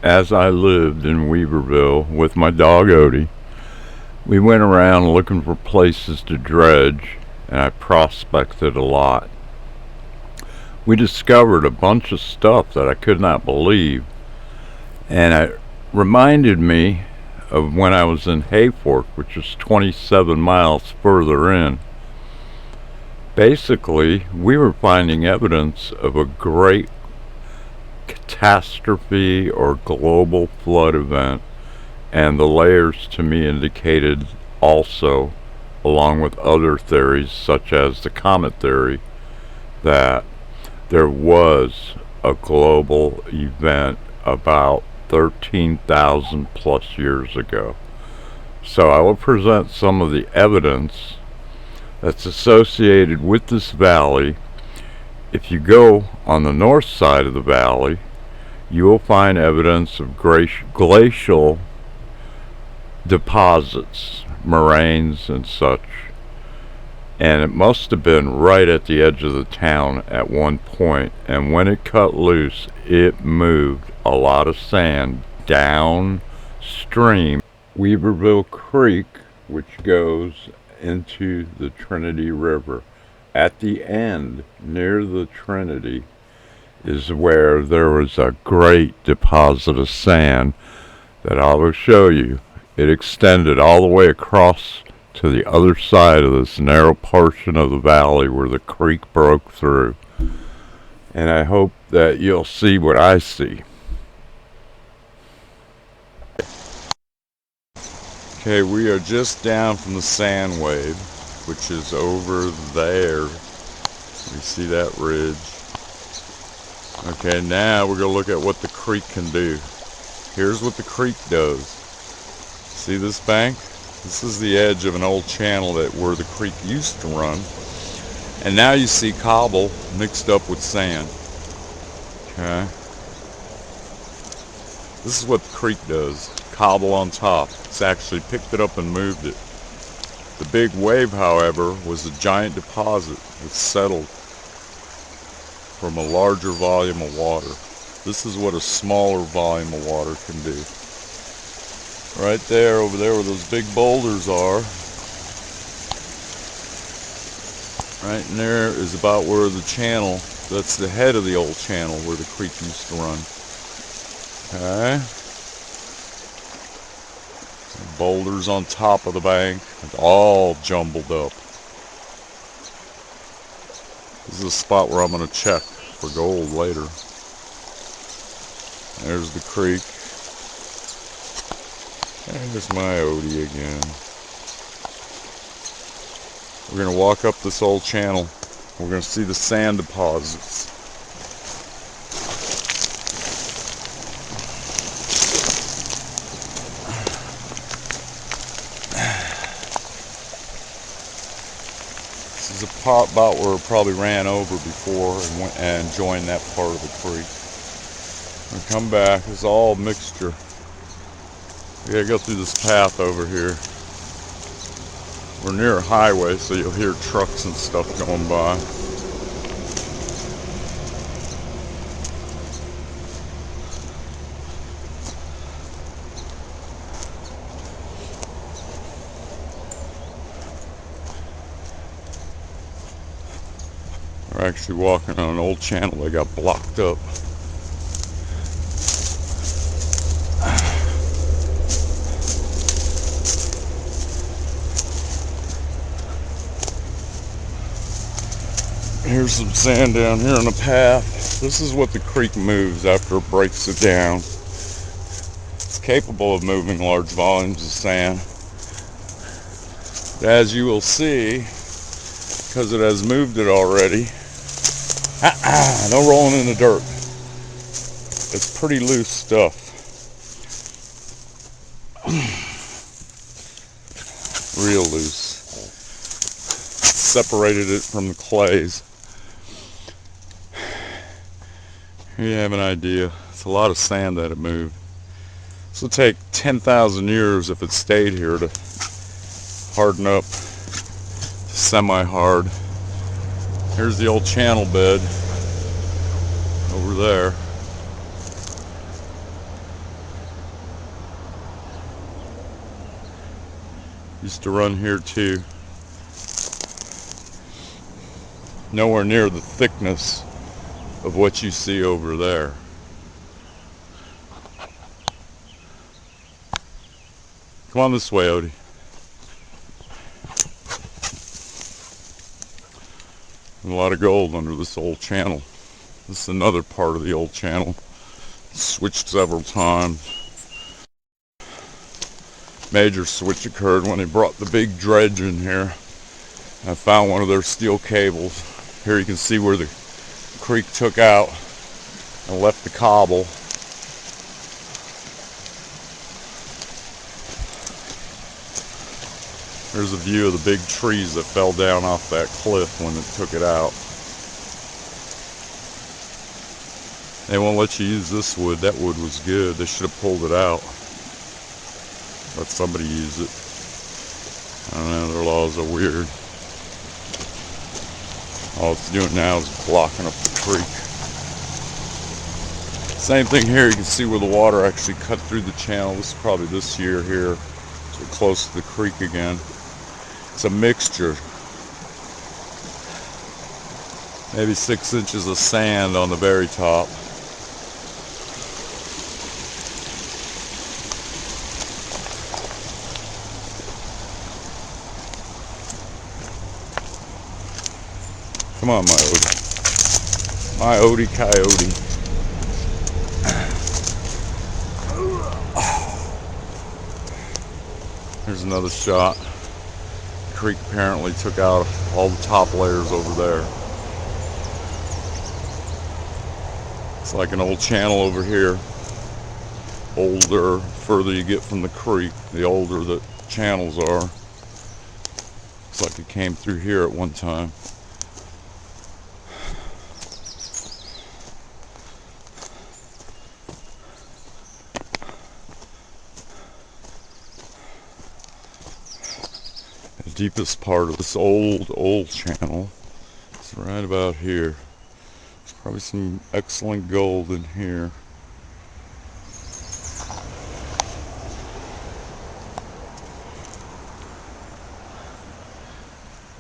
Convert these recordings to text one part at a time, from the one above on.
as I lived in Weaverville with my dog Odie, we went around looking for places to dredge, and I prospected a lot. We discovered a bunch of stuff that I could not believe, and it reminded me of when I was in Hayfork, which is 27 miles further in. Basically, we were finding evidence of a great catastrophe or global flood event, and the layers to me indicated also, along with other theories such as the comet theory, that there was a global event about 13,000 plus years ago. So I will present some of the evidence that's associated with this valley. If you go on the north side of the valley, you will find evidence of glacial deposits, moraines and such. And it must have been right at the edge of the town at one point, and when it cut loose, it moved a lot of sand downstream Weaverville Creek, which goes into the Trinity River. At the end, near the Trinity, is where there was a great deposit of sand that I will show you. It extended all the way across to the other side of this narrow portion of the valley where the creek broke through. And I hope that you'll see what I see. Okay, we are just down from the sand wave, which is over there. You see that ridge. Okay, now we're going to look at what the creek can do. Here's what the creek does. See this bank? This is the edge of an old channel where the creek used to run. And now you see cobble mixed up with sand. Okay. This is what the creek does. Cobble on top. It's actually picked it up and moved it. The big wave, however, was a giant deposit that settled from a larger volume of water. This is what a smaller volume of water can do. Right there, over there where those big boulders are, right in there is about where the channel, that's the head of the old channel where the creek used to run. Okay. Boulders on top of the bank, it's all jumbled up. This is a spot where I'm going to check for gold later. There's the creek. And there's my Odie again. We're going to walk up this old channel. We're going to see the sand deposits. This is a spot where it probably ran over before and went and joined that part of the creek. When I come back, it's all mixture. We gotta go through this path over here. We're near a highway, so you'll hear trucks and stuff going by. We're actually walking on an old channel that got blocked up. Here's some sand down here on the path. This is what the creek moves after it breaks it down. It's capable of moving large volumes of sand. But as you will see, because it has moved it already, no rolling in the dirt. It's pretty loose stuff. Real loose. Separated it from the clays. Here you have an idea. It's a lot of sand that it moved. This will take 10,000 years if it stayed here to harden up to semi-hard. Here's the old channel bed over there. Used to run here too. Nowhere near the thickness of what you see over there. Come on this way, Odie. And a lot of gold under this old channel. This is another part of the old channel. Switched several times. Major switch occurred when they brought the big dredge in here. I found one of their steel cables. Here you can see where the creek took out and left the cobble. There's a view of the big trees that fell down off that cliff when it took it out. They won't let you use this wood. That wood was good. They should have pulled it out. Let somebody use it. I don't know, their laws are weird. All it's doing now is blocking up the creek. Same thing here. You can see where the water actually cut through the channel. This is probably this year here. So close to the creek again. It's a mixture. Maybe 6 inches of sand on the very top. Come on, my Odie. My Odie Coyote. Here's another shot. The creek apparently took out all the top layers over there. It's like an old channel over here. Older, further you get from the creek, the older the channels are. Looks like it came through here at one time. The deepest part of this old channel is right about here. There's probably some excellent gold in here.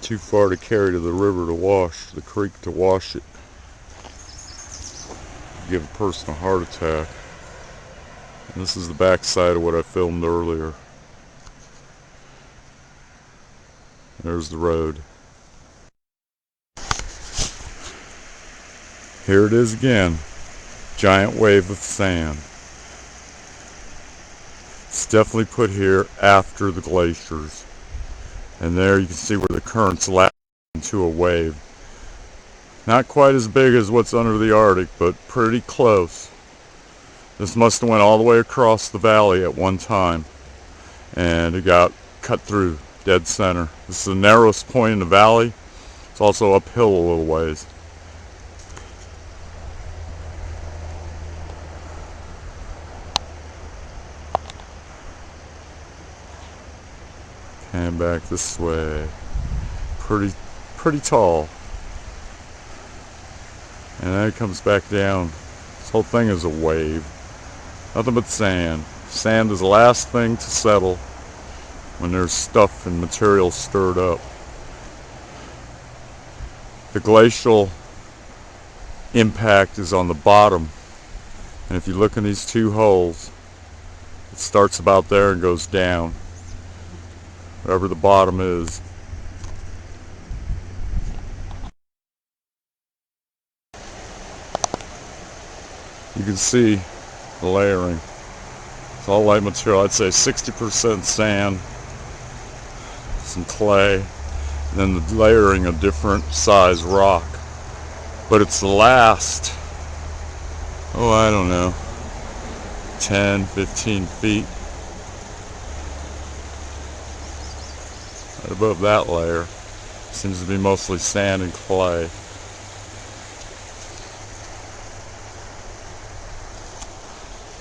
Too far to carry to the river to wash, the creek to wash it. Give a person a heart attack. And this is the back side of what I filmed earlier. There's the road. Here it is again. Giant wave of sand. It's definitely put here after the glaciers. And there you can see where the currents lap into a wave. Not quite as big as what's under the Arctic, but pretty close. This must have went all the way across the valley at one time. And it got cut through. Dead center. This is the narrowest point in the valley. It's also uphill a little ways. And back this way. Pretty tall. And then it comes back down. This whole thing is a wave. Nothing but sand. Sand is the last thing to settle when there's stuff and material stirred up. The glacial impact is on the bottom. And if you look in these two holes, it starts about there and goes down. Wherever the bottom is. You can see the layering. It's all light material. I'd say 60% sand, some clay, and then the layering of different size rock. But it's the last, I don't know, 10, 15 feet right above that layer. Seems to be mostly sand and clay.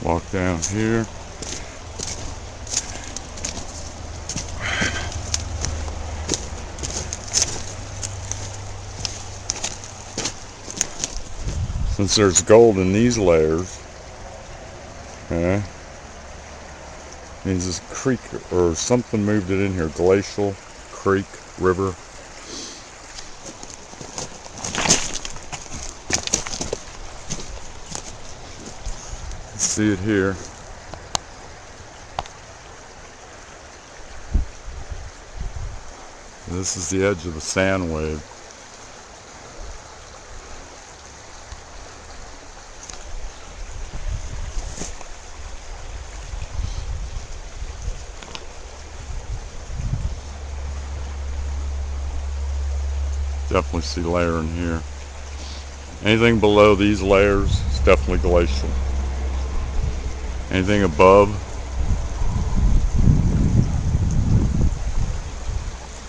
Walk down here. Since there's gold in these layers, okay, Means this creek or something moved it in here. Glacial creek, river. See it here. This is the edge of the sand wave. Definitely see layering here. Anything below these layers is definitely glacial. Anything above,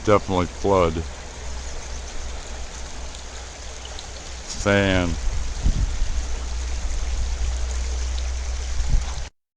definitely flood. Sand.